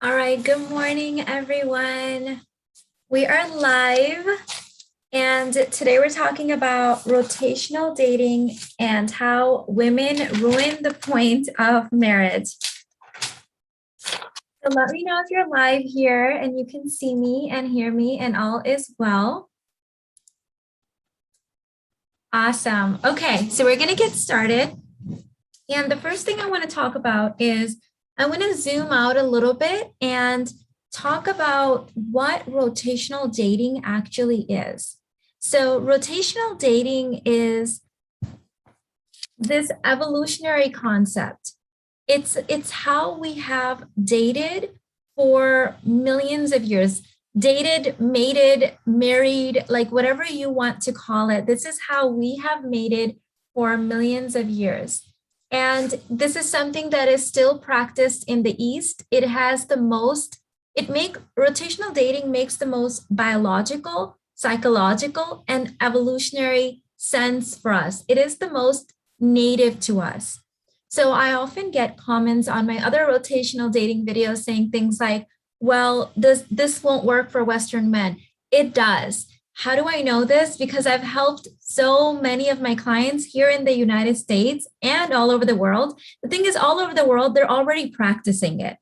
All right, good morning, everyone. We are live, and today we're talking about rotational dating and how women ruin the point of marriage. So let me know if you're live here and you can see me and hear me and all is well. Awesome. Okay, so we're going to get started. And the first thing I want to talk about is I want to zoom out a little bit and talk about what rotational dating actually is. So rotational dating is this evolutionary concept. It's how we have dated for millions of years. Dated, mated, married, like whatever you want to call it. This is how we have mated for millions of years. And this is something that is still practiced in the East. Rotational dating makes the most biological, psychological, and evolutionary sense for us. It is the most native to us. So I often get comments on my other rotational dating videos saying things like, well, this won't work for Western men. It does. How do I know this? Because I've helped so many of my clients here in the United States and all over the world. The thing is, all over the world, they're already practicing it.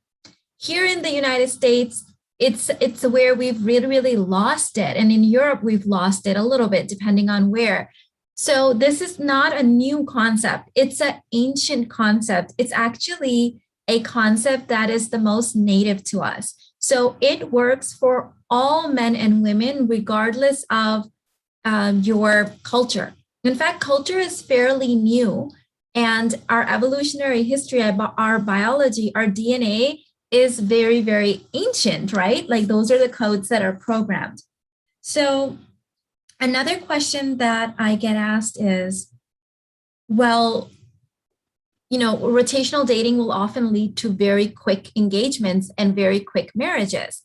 Here in the United States, it's where we've really, really lost it. And in Europe, we've lost it a little bit, depending on where. So this is not a new concept. It's an ancient concept. It's actually a concept that is the most native to us. So it works for all men and women, regardless of your culture. In fact, culture is fairly new, and our evolutionary history, our biology, our DNA is very, very ancient, right? Like those are the codes that are programmed. So another question that I get asked is, well, rotational dating will often lead to very quick engagements and very quick marriages.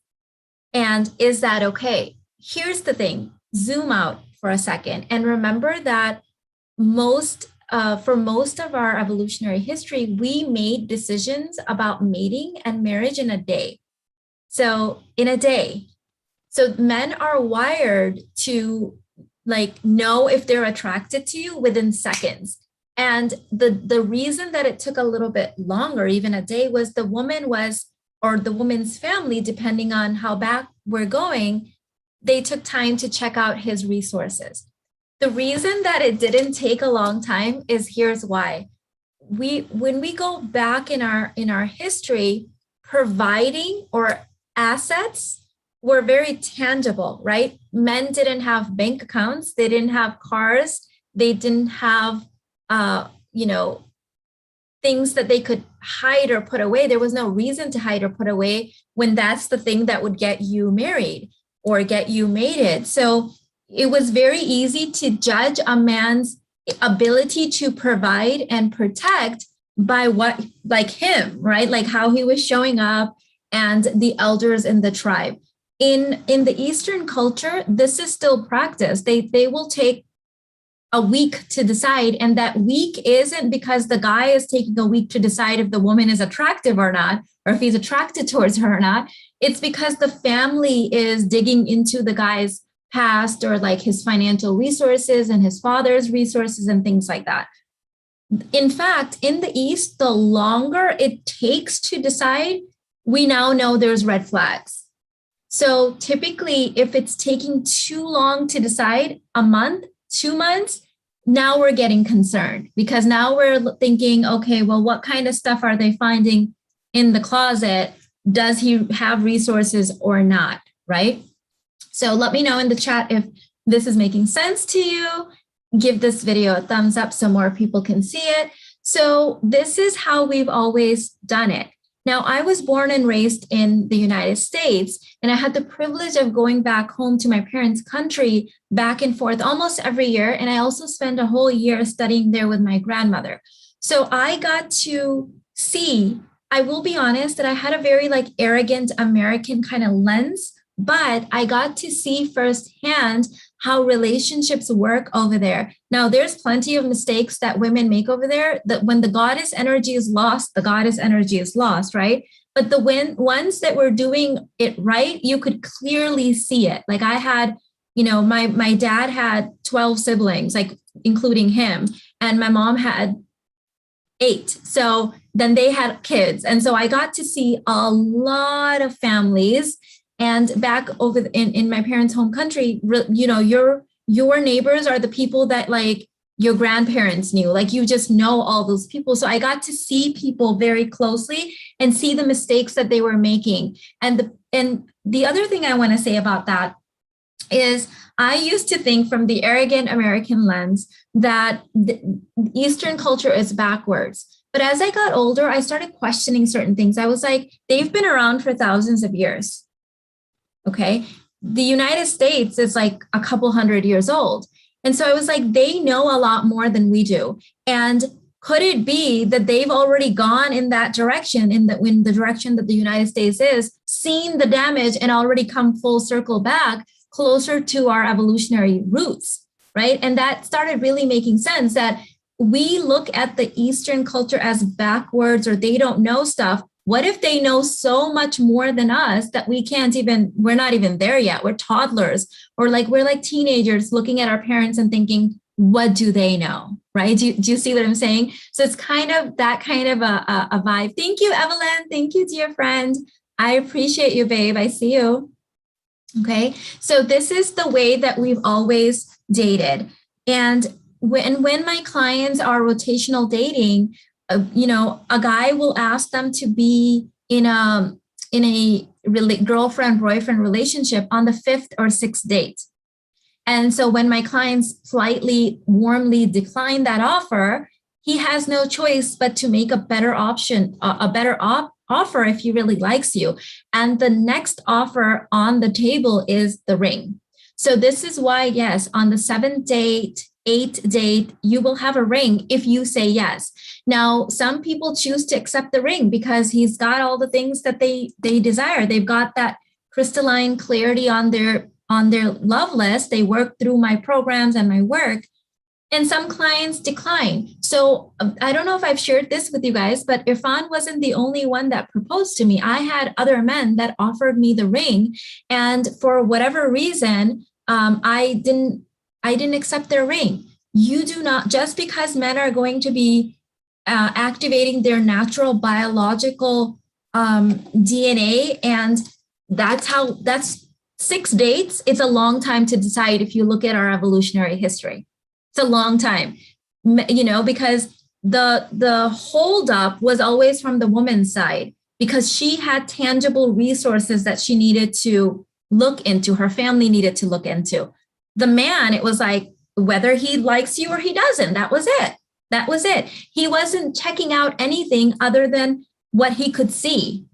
And is that okay? Here's the thing, zoom out for a second and remember that for most of our evolutionary history, we made decisions about mating and marriage in a day. So men are wired to know if they're attracted to you within seconds. And the reason that it took a little bit longer, even a day, was the woman's family, depending on how back we're going, they took time to check out his resources. The reason that it didn't take a long time is here's why. When we go back in our history, providing or assets were very tangible, right? Men didn't have bank accounts, they didn't have cars, they didn't have things that they could hide or put away. There was no reason to hide or put away when that's the thing that would get you married or get you mated. So it was very easy to judge a man's ability to provide and protect by him, right? Like how he was showing up and the elders in the tribe. In the Eastern culture, this is still practiced. They will take a week to decide. And that week isn't because the guy is taking a week to decide if the woman is attractive or not, or if he's attracted towards her or not. It's because the family is digging into the guy's past or like his financial resources and his father's resources and things like that. In fact, in the East, the longer it takes to decide, we now know there's red flags. So typically, if it's taking too long to decide, a month, 2 months, now we're getting concerned because now we're thinking, okay, well, what kind of stuff are they finding in the closet? Does he have resources or not, right? So let me know in the chat if this is making sense to you. Give this video a thumbs up so more people can see it. So this is how we've always done it. Now, I was born and raised in the United States, and I had the privilege of going back home to my parents' country back and forth almost every year. And I also spent a whole year studying there with my grandmother. So I got to see, I will be honest, that I had a very arrogant American kind of lens, but I got to see firsthand how relationships work over there. Now, there's plenty of mistakes that women make over there, that when the goddess energy is lost, the goddess energy is lost, right? But the ones that were doing it right, you could clearly see it. Like I had, my dad had 12 siblings, like including him, and my mom had 8. So then they had kids. And so I got to see a lot of families. And back over in my parents' home country, your neighbors are the people that like your grandparents knew, like you just know all those people. So I got to see people very closely and see the mistakes that they were making. And the other thing I want to say about that is I used to think from the arrogant American lens that the Eastern culture is backwards. But as I got older, I started questioning certain things. I was like, they've been around for thousands of years. Okay. The United States is like a couple hundred years old. And so I was like, they know a lot more than we do. And could it be that they've already gone in that direction, in the direction that the United States is, seen the damage and already come full circle back closer to our evolutionary roots, right? And that started really making sense, that we look at the Eastern culture as backwards or they don't know stuff. What if they know so much more than us that we're not even there yet. We're toddlers, or we're like teenagers looking at our parents and thinking, what do they know? Right? Do you see what I'm saying? So it's kind of that kind of a vibe. Thank you, Evelyn. Thank you, dear friend. I appreciate you, babe. I see you. Okay. So this is the way that we've always dated. And when my clients are rotational dating, a guy will ask them to be in a girlfriend boyfriend relationship on the 5th or 6th date. And so when my clients politely, warmly decline that offer, he has no choice but to make a better option, a better offer if he really likes you. And the next offer on the table is the ring. So this is why, yes, on the 7th date, 8th date, you will have a ring if you say yes. Now, some people choose to accept the ring because he's got all the things that they desire. They've got that crystalline clarity on their love list. They work through my programs and my work. And some clients decline. So I don't know if I've shared this with you guys, but Irfan wasn't the only one that proposed to me. I had other men that offered me the ring. And for whatever reason, I didn't accept their ring. You do not, just because men are going to be activating their natural biological DNA, and that's 6 dates. It's a long time to decide if you look at our evolutionary history. It's a long time, because the holdup was always from the woman's side, because she had tangible resources that she needed to look into, her family needed to look into. The man, it was like, whether he likes you or he doesn't, that was it. That was it. He wasn't checking out anything other than what he could see.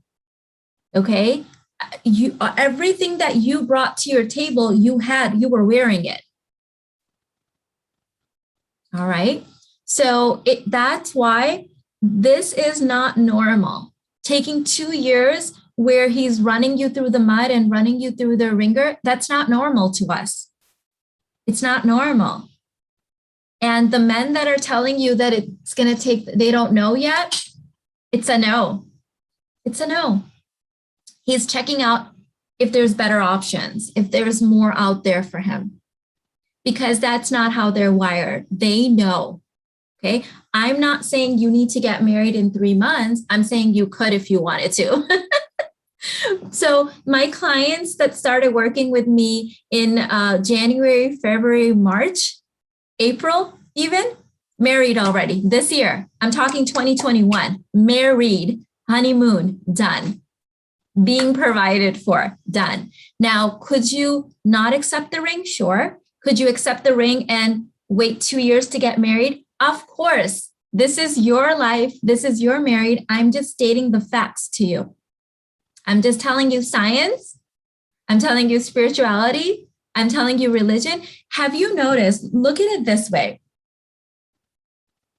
Okay. Everything that you brought to your table, you were wearing it. All right. So that's why this is not normal. Taking 2 years where he's running you through the mud and running you through the ringer, that's not normal to us. It's not normal. And the men that are telling you that it's going to take, they don't know yet, it's a no. It's a no. He's checking out if there's better options, if there's more out there for him, because that's not how they're wired. They know. Okay. I'm not saying you need to get married in 3 months. I'm saying you could if you wanted to. So my clients that started working with me in January, February, March, April, even married already this year. I'm talking 2021, married, honeymoon, done. Being provided for, done. Now, could you not accept the ring? Sure. Could you accept the ring and wait 2 years to get married? Of course. This is your life. This is your married. I'm just stating the facts to you. I'm just telling you science. I'm telling you spirituality. I'm telling you religion. Have you noticed? Look at it this way.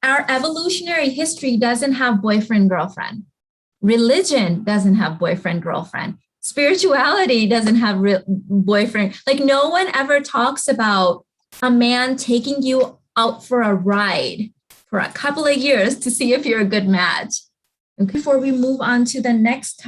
Our evolutionary history doesn't have boyfriend, girlfriend. Religion doesn't have boyfriend, girlfriend. Spirituality doesn't have boyfriend. Like, no one ever talks about a man taking you out for a ride for a couple of years to see if you're a good match. Okay. Before we move on to the next